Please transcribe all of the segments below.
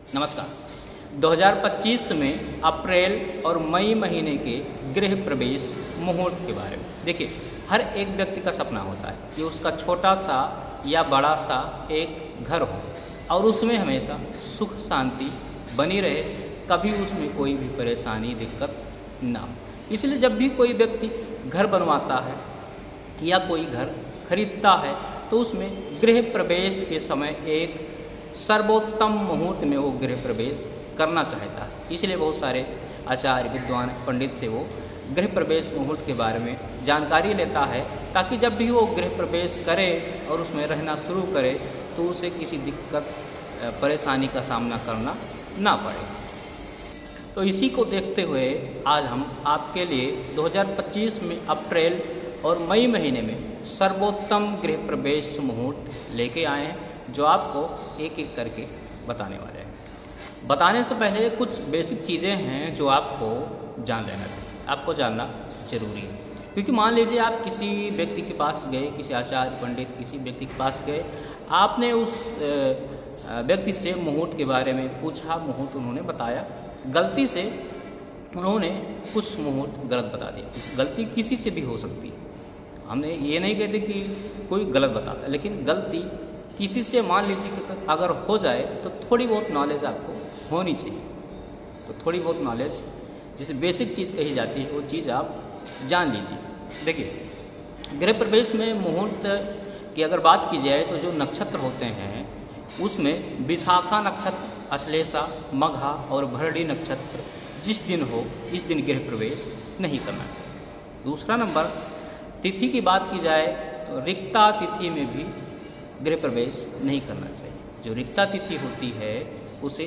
नमस्कार। 2025 में अप्रैल और मई महीने के गृह प्रवेश मुहूर्त के बारे में देखिए, हर एक व्यक्ति का सपना होता है कि उसका छोटा सा या बड़ा सा एक घर हो और उसमें हमेशा सुख शांति बनी रहे, कभी उसमें कोई भी परेशानी दिक्कत ना हो। इसलिए जब भी कोई व्यक्ति घर बनवाता है या कोई घर खरीदता है तो उसमें गृह प्रवेश के समय एक सर्वोत्तम मुहूर्त में वो गृह प्रवेश करना चाहता है। इसलिए बहुत सारे आचार्य विद्वान पंडित से वो गृह प्रवेश मुहूर्त के बारे में जानकारी लेता है, ताकि जब भी वो गृह प्रवेश करे और उसमें रहना शुरू करे तो उसे किसी दिक्कत परेशानी का सामना करना ना पड़े। तो इसी को देखते हुए आज हम आपके लिए 2025 में अप्रैल और मई महीने में सर्वोत्तम गृह प्रवेश मुहूर्त लेके आए हैं, जो आपको एक एक करके बताने वाले हैं। बताने से पहले कुछ बेसिक चीज़ें हैं जो आपको जान लेना चाहिए, आपको जानना जरूरी है। क्योंकि मान लीजिए आप किसी व्यक्ति के पास गए, किसी आचार्य पंडित किसी व्यक्ति के पास गए, आपने उस व्यक्ति से मुहूर्त के बारे में पूछा, मुहूर्त उन्होंने बताया, गलती से उन्होंने कुछ मुहूर्त गलत बता दिया। इस गलती किसी से भी हो सकती है, हमने ये नहीं कहते कि कोई गलत बताता, लेकिन गलती किसी से मान लीजिए कि अगर हो जाए तो थोड़ी बहुत नॉलेज आपको होनी चाहिए। तो थोड़ी बहुत नॉलेज, जिसे बेसिक चीज़ कही जाती है, वो चीज़ आप जान लीजिए। देखिए, गृह प्रवेश में मुहूर्त की अगर बात की जाए तो जो नक्षत्र होते हैं उसमें विशाखा नक्षत्र, अश्लेषा, मघा और भरणी नक्षत्र जिस दिन हो, इस दिन गृह प्रवेश नहीं करना चाहिए। दूसरा नंबर, तिथि की बात की जाए तो रिक्ता तिथि में भी गृह प्रवेश नहीं करना चाहिए। जो रिक्ता तिथि होती है उसे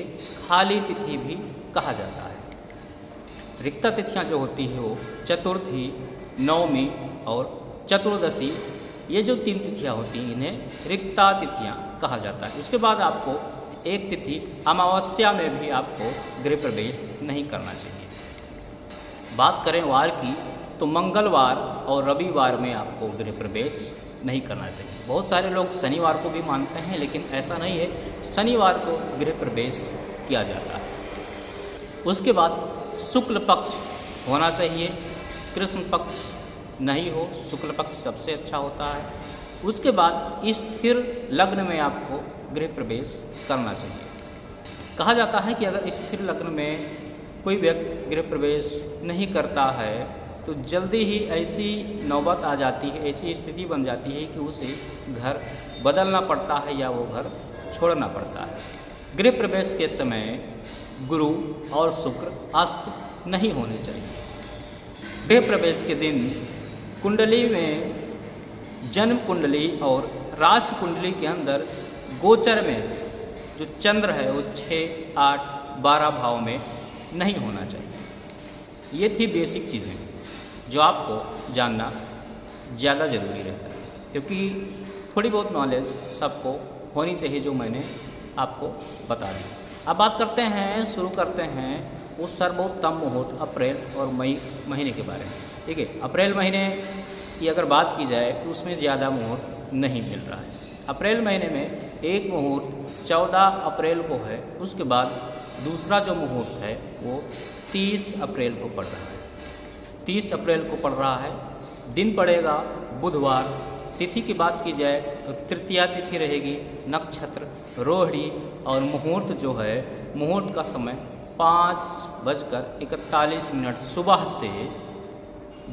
खाली तिथि भी कहा जाता है। रिक्ता तिथियाँ जो होती है वो चतुर्थी, नवमी और चतुर्दशी, ये जो 3 तिथियाँ होती हैं इन्हें रिक्ता तिथियाँ कहा जाता है। उसके बाद आपको एक तिथि अमावस्या में भी आपको गृह प्रवेश नहीं करना चाहिए। बात करें वार की तो मंगलवार और रविवार में आपको गृह प्रवेश नहीं करना चाहिए। बहुत सारे लोग शनिवार को भी मानते हैं, लेकिन ऐसा नहीं है, शनिवार को गृह प्रवेश किया जाता है। उसके बाद शुक्ल पक्ष होना चाहिए, कृष्ण पक्ष नहीं हो, शुक्ल पक्ष सबसे अच्छा होता है। उसके बाद स्थिर लग्न में आपको गृह प्रवेश करना चाहिए। कहा जाता है कि अगर स्थिर लग्न में कोई व्यक्ति गृह प्रवेश नहीं करता है तो जल्दी ही ऐसी नौबत आ जाती है, ऐसी स्थिति बन जाती है कि उसे घर बदलना पड़ता है या वो घर छोड़ना पड़ता है। गृह प्रवेश के समय गुरु और शुक्र अस्त नहीं होने चाहिए। गृह प्रवेश के दिन कुंडली में, जन्म कुंडली और राशि कुंडली के अंदर गोचर में जो चंद्र है वो 6, 8, 12 भाव में नहीं होना चाहिए। ये थी बेसिक चीज़ें जो आपको जानना ज़्यादा ज़रूरी रहता है, क्योंकि थोड़ी बहुत नॉलेज सबको होनी चाहिए, जो मैंने आपको बता दी। अब बात करते हैं, शुरू करते हैं उस सर्वोत्तम मुहूर्त अप्रैल और मई महीने के बारे में। ठीक है, अप्रैल महीने की अगर बात की जाए तो उसमें ज़्यादा मुहूर्त नहीं मिल रहा है। अप्रैल महीने में एक मुहूर्त 14 अप्रैल को है, उसके बाद दूसरा जो मुहूर्त है वो 30 अप्रैल को पड़ रहा है। 30 अप्रैल को पड़ रहा है, दिन पड़ेगा बुधवार। तिथि की बात की जाए तो तृतीया तिथि रहेगी, नक्षत्र रोहिणी और मुहूर्त जो है, मुहूर्त का समय 5:41 सुबह से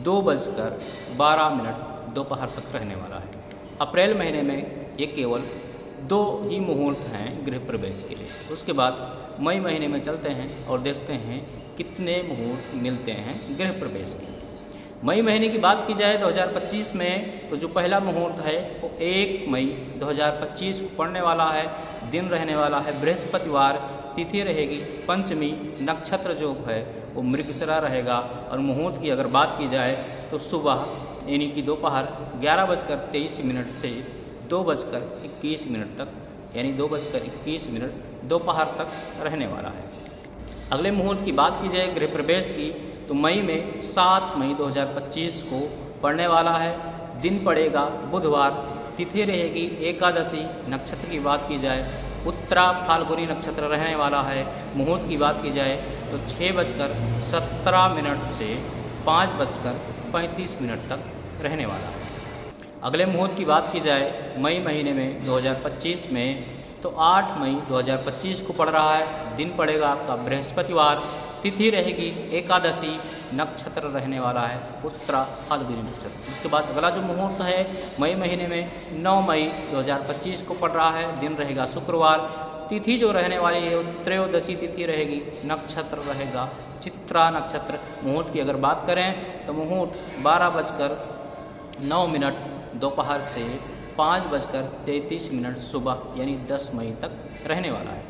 2:12 दोपहर तक रहने वाला है। अप्रैल महीने में ये केवल 2 ही मुहूर्त हैं गृह प्रवेश के लिए। उसके बाद मई महीने में चलते हैं और देखते हैं कितने मुहूर्त मिलते हैं गृह प्रवेश के लिए। मई महीने की बात की जाए 2025 में तो जो पहला मुहूर्त है वो 1 मई 2025 को पड़ने वाला है। दिन रहने वाला है बृहस्पतिवार, तिथि रहेगी पंचमी, नक्षत्र जो है वो मृगशिरा रहेगा। और मुहूर्त की अगर बात की जाए तो सुबह यानी कि दोपहर 11:23 से 2:21 तक, यानी 2:21 दोपहर तक रहने वाला है। अगले मुहूर्त की बात की जाए गृह प्रवेश की तो मई में 7 मई 2025 को पड़ने वाला है। दिन पड़ेगा बुधवार, तिथि रहेगी एकादशी। नक्षत्र की बात की जाए उत्तरा फाल्गुनी नक्षत्र रहने वाला है। मुहूर्त की बात की जाए तो 6:17 से 5:35 तक रहने वाला है। अगले मुहूर्त की बात की जाए मई महीने में 2025 में तो 8 मई 2025 को पड़ रहा है। दिन पड़ेगा आपका बृहस्पतिवार, तिथि रहेगी एकादशी, नक्षत्र रहने वाला है उत्तरा फाल्गुनी नक्षत्र। इसके बाद अगला जो मुहूर्त है मई महीने में 9 मई 2025 को पड़ रहा है। दिन रहेगा शुक्रवार, तिथि जो रहने वाली है त्रयोदशी तिथि रहेगी, नक्षत्र रहेगा चित्रा नक्षत्र। मुहूर्त की अगर बात करें तो मुहूर्त 12:09 दोपहर से 5:33 सुबह यानी 10 मई तक रहने वाला है।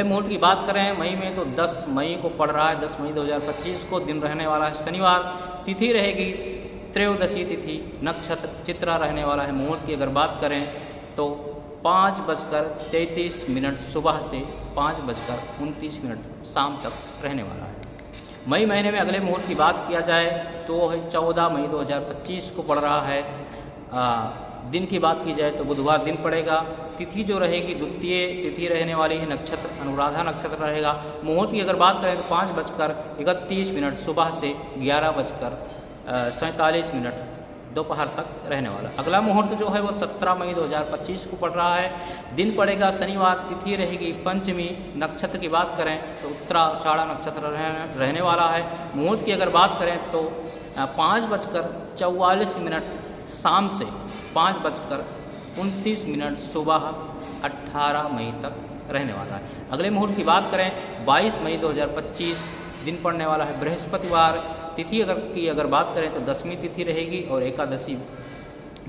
मुहूर्त की बात करें मई में तो 10 मई को पड़ रहा है, 10 मई 2025 को। दिन रहने वाला है शनिवार, तिथि रहेगी त्रयोदशी तिथि, नक्षत्र चित्रा रहने वाला है। मुहूर्त की अगर बात करें तो 5:33 सुबह से 5:29 शाम तक रहने वाला है। मई महीने में अगले मुहूर्त की बात किया जाए तो वो है 14 मई 2025 को पड़ रहा है। दिन की बात की जाए तो बुधवार दिन पड़ेगा। तिथि जो रहेगी द्वितीय तिथि रहने वाली है, नक्षत्र अनुराधा नक्षत्र रहेगा। मुहूर्त की अगर बात करें तो 5:31 सुबह से 11:47 दोपहर तक रहने वाला। अगला मुहूर्त जो है वो 17 मई 2025 को पड़ रहा है। दिन पड़ेगा शनिवार, तिथि रहेगी पंचमी। नक्षत्र की बात करें तो उत्तराषाढ़ा नक्षत्र रहने वाला है। मुहूर्त की अगर बात करें तो 5:44 शाम से 5:29 सुबह 18 मई तक रहने वाला है। अगले मुहूर्त की बात करें 22 मई 2025, दिन पड़ने वाला है बृहस्पतिवार। तिथि अगर बात करें तो 10वीं तिथि रहेगी और एकादशी।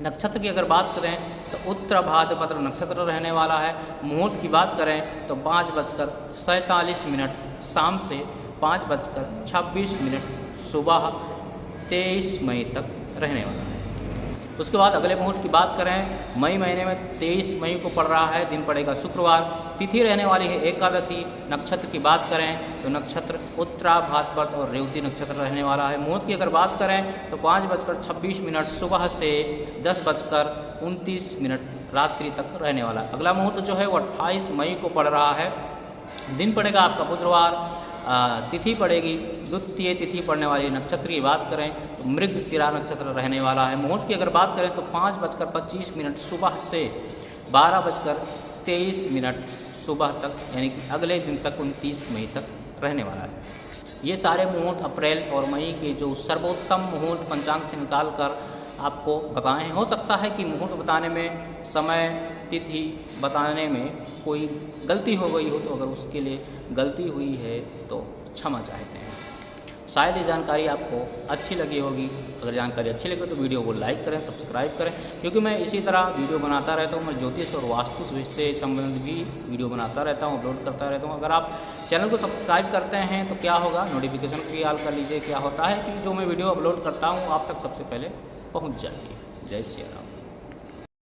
नक्षत्र की अगर बात करें तो उत्तर भाद्रपद नक्षत्र रहने वाला है। मुहूर्त की बात करें तो 5:47 शाम से 5:26 सुबह 23 मई तक रहने वाला है। उसके बाद अगले मुहूर्त की बात करें मई महीने में 23 मई को पड़ रहा है। दिन पड़ेगा शुक्रवार, तिथि रहने वाली है एकादशी। नक्षत्र की बात करें तो नक्षत्र उत्तरा भाद्रपद और रेवती नक्षत्र रहने वाला है। मुहूर्त की अगर बात करें तो 5:26 सुबह से 10:29 रात्रि तक रहने वाला है। अगला मुहूर्त जो है वो 28 मई को पड़ रहा है। दिन पड़ेगा आपका बुधवार, तिथि पड़ेगी द्वितीय तिथि पड़ने वाली। नक्षत्र की बात करें तो मृगशिरा नक्षत्र रहने वाला है। मुहूर्त की अगर बात करें तो 5:25 सुबह से 12:23 सुबह तक यानी कि अगले दिन तक 29 मई तक रहने वाला है। ये सारे मुहूर्त अप्रैल और मई के जो सर्वोत्तम मुहूर्त पंचांग से निकाल कर आपको बताए हैं। हो सकता है कि मुहूर्त बताने में, समय तिथि बताने में कोई गलती हो गई हो, तो अगर उसके लिए गलती हुई है तो क्षमा चाहते हैं। शायद ये जानकारी आपको अच्छी लगी होगी। अगर जानकारी अच्छी लगी तो वीडियो को लाइक करें, सब्सक्राइब करें, क्योंकि मैं इसी तरह वीडियो बनाता रहता हूँ। मैं ज्योतिष और वास्तु से संबंधित भी वीडियो बनाता रहता हूँ, अपलोड करता रहता हूँ। अगर आप चैनल को सब्सक्राइब करते हैं तो क्या होगा, नोटिफिकेशन भी ऑल कर लीजिए। क्या होता है कि जो मैं वीडियो अपलोड करता हूँ आप तक सबसे पहले पहुँच जाती है। जय श्री राम।